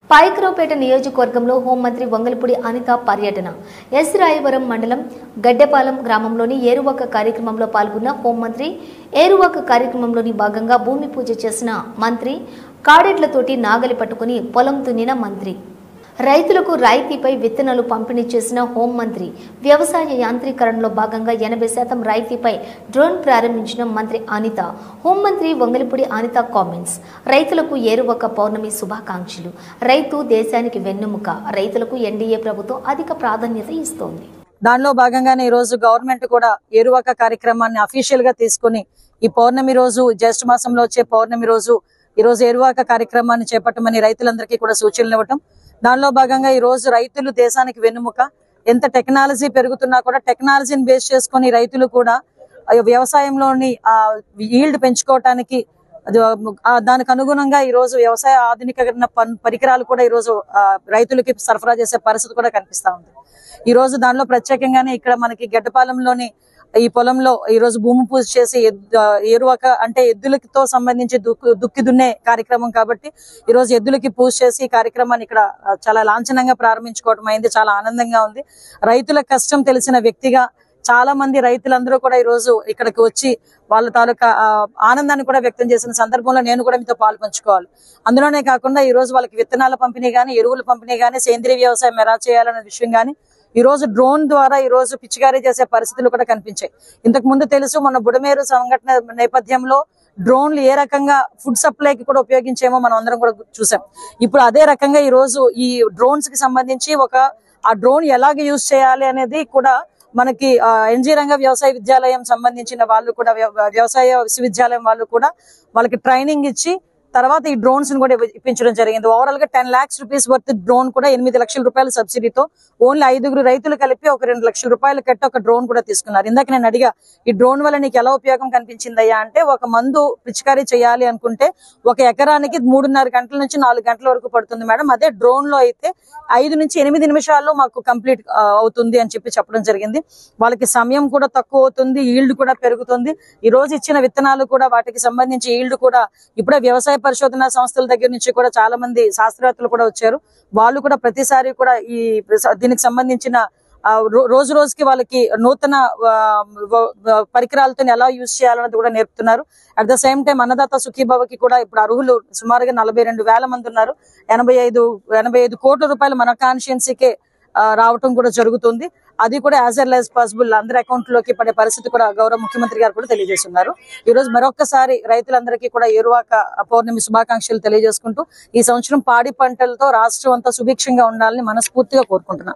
పాయకరావుపేట నియోజకవర్గంలో హోంమంత్రి వంగలపూడి అనిత పర్యటన. ఎస్ రాయవరం మండలం గడ్డెపాలెం గ్రామంలోని ఏరువాక కార్యక్రమంలో పాల్గొన్న హోంమంత్రి ఏరువాక కార్యక్రమంలోని భాగంగా భూమి పూజ చేసిన మంత్రి, కాడెట్లతోటి నాగలి పట్టుకుని పొలం దున్నిన మంత్రి, రైతులకు రాయితీపై విత్తనాలు పంపిణీ చేసిన హోంమంత్రి, వ్యవసాయ యాంత్రీకరణలో భాగంగా 80% రాయితీపై డ్రోన్ ప్రారంభించిన మంత్రి అనిత. హోంమంత్రి వంగలపూడి అనిత కామెంట్స్. రైతులకు ఏరువాక పౌర్ణమి శుభాకాంక్షలు. రైతు దేశానికి వెన్నెముక. రైతులకు ఎన్డీఏ ప్రభుత్వం అధిక ప్రాధాన్యత ఇస్తోంది. దానిలో భాగంగానే ఈ రోజు గవర్నమెంట్ కూడా ఏరువాక కార్యక్రమాన్ని అఫీషియల్ గా తీసుకుని ఈ పౌర్ణమి రోజు, జ్యేష్ఠ మాసంలో వచ్చే పౌర్ణమి రోజు ఈ రోజు ఏరువాక కార్యక్రమాన్ని చేపట్టమని రైతులందరికీ కూడా సూచనలు ఇవ్వటం. దానిలో భాగంగా ఈ రోజు రైతులు దేశానికి వెన్నుముక. ఎంత టెక్నాలజీ పెరుగుతున్నా కూడా టెక్నాలజీని బేస్ చేసుకుని రైతులు కూడా వ్యవసాయంలోని ఈల్డ్ పెంచుకోవటానికి దానికి అనుగుణంగా ఈ రోజు వ్యవసాయ ఆధునికరణ పరికరాలు కూడా ఈ రోజు రైతులకి సరఫరా చేసే పరిస్థితి కూడా కనిపిస్తా ఉంది. ఈ రోజు దానిలో ప్రత్యేకంగానే ఇక్కడ మనకి గడ్డపాలెంలోని ఈ పొలంలో ఈ రోజు భూమి పూజ చేసి ఏరువాక అంటే ఎద్దులతో సంబంధించి దుక్కి దున్నే కార్యక్రమం కాబట్టి ఈ రోజు ఎద్దులకి పూజ చేసి ఈ కార్యక్రమాన్ని ఇక్కడ చాలా లాంఛనంగా ప్రారంభించుకోవడం అయింది. చాలా ఆనందంగా ఉంది. రైతుల కష్టం తెలిసిన వ్యక్తిగా చాలా మంది రైతులందరూ కూడా ఈ రోజు ఇక్కడికి వచ్చి వాళ్ళ తాలూకా ఆనందాన్ని కూడా వ్యక్తం చేసిన సందర్భంలో నేను కూడా మీతో పాలు పంచుకోవాలి. అందులోనే కాకుండా ఈ రోజు వాళ్ళకి విత్తనాల పంపిణీ గానీ, ఎరువుల పంపిణీ గానీ, సేంద్రీయ వ్యవసాయం ఎలా చేయాలనే విషయం గానీ ఈ రోజు డ్రోన్ ద్వారా ఈ రోజు పిచికారీ చేసే పరిస్థితులు కూడా కనిపించాయి. ఇంతకు ముందు తెలుసు, మన బుడమేరు సంఘటన నేపథ్యంలో డ్రోన్లు ఏ రకంగా ఫుడ్ సప్లైకి కూడా ఉపయోగించేమో మనం అందరం కూడా చూసాం. ఇప్పుడు అదే రకంగా ఈ రోజు ఈ డ్రోన్స్ కి సంబంధించి ఆ డ్రోన్ ఎలాగ యూజ్ చేయాలి అనేది కూడా మనకి ఎన్జీ రంగ వ్యవసాయ విద్యాలయం సంబంధించిన వాళ్ళు కూడా, వ్యవసాయ విశ్వవిద్యాలయం వాళ్ళు కూడా వాళ్ళకి ట్రైనింగ్ ఇచ్చి తర్వాత ఈ డ్రోన్స్ ని కూడా ఇప్పించడం జరిగింది. ఓవరాల్ గా 10 lakhs రూపీస్ వర్త్ డ్రోన్ కూడా 8 లక్షల రూపాయల సబ్సిడీతో ఓన్లీ 5 రైతులు కలిపి ఒక 2 లక్షల రూపాయలు కట్టి ఒక డ్రోన్ కూడా తీసుకున్నారు. ఇందాక నేను అడిగా, ఈ డ్రోన్ వల్ల నీకు ఎలా ఉపయోగం కనిపించిందయ్యా అంటే, ఒక మందు పిచికారీ చేయాలి అనుకుంటే ఒక ఎకరానికి 3.5 గంటల నుంచి 4 గంటల వరకు పడుతుంది మేడం. అదే డ్రోన్ లో అయితే 5 నుంచి 8 నిమిషాల్లో మాకు కంప్లీట్ అవుతుంది అని చెప్పడం జరిగింది. వాళ్ళకి సమయం కూడా తక్కువ అవుతుంది, ఈల్డ్ కూడా పెరుగుతుంది. ఈ రోజు ఇచ్చిన విత్తనాలు కూడా వాటికి సంబంధించి ఈల్డ్ కూడా ఇప్పుడే వ్యవసాయ పరిశోధన సంస్థల దగ్గర నుంచి కూడా చాలా మంది శాస్త్రవేత్తలు కూడా వచ్చారు. వాళ్ళు కూడా ప్రతిసారి కూడా దీనికి సంబంధించిన రోజు రోజుకి వాళ్ళకి నూతన పరికరాలతో ఎలా యూజ్ చేయాలన్నది కూడా నేర్పుతున్నారు. అట్ ద సేమ్ టైం అన్నదాత సుఖీభవకి కూడా ఇప్పుడు అర్హులు సుమారుగా 42,000 మంది ఉన్నారు. 85 కోట్ల రూపాయలు మన కాన్స్టిట్యుయెన్సీకే రావటం కూడా జరుగుతుంది. అది కూడా యాజ్ ఎర్లీ యాజ్ పాసిబుల్ అందరి అకౌంట్ లోకి పడే పరిస్థితి కూడా గౌరవ ముఖ్యమంత్రి గారు కూడా తెలియజేస్తున్నారు. ఈ రోజు మరొక్కసారి రైతులందరికీ కూడా ఏరువాక పౌర్ణమి శుభాకాంక్షలు తెలియజేసుకుంటూ ఈ సంవత్సరం పాడి పంటలతో రాష్ట్రం అంతా సుభిక్షంగా ఉండాలని మనస్ఫూర్తిగా కోరుకుంటున్నాను.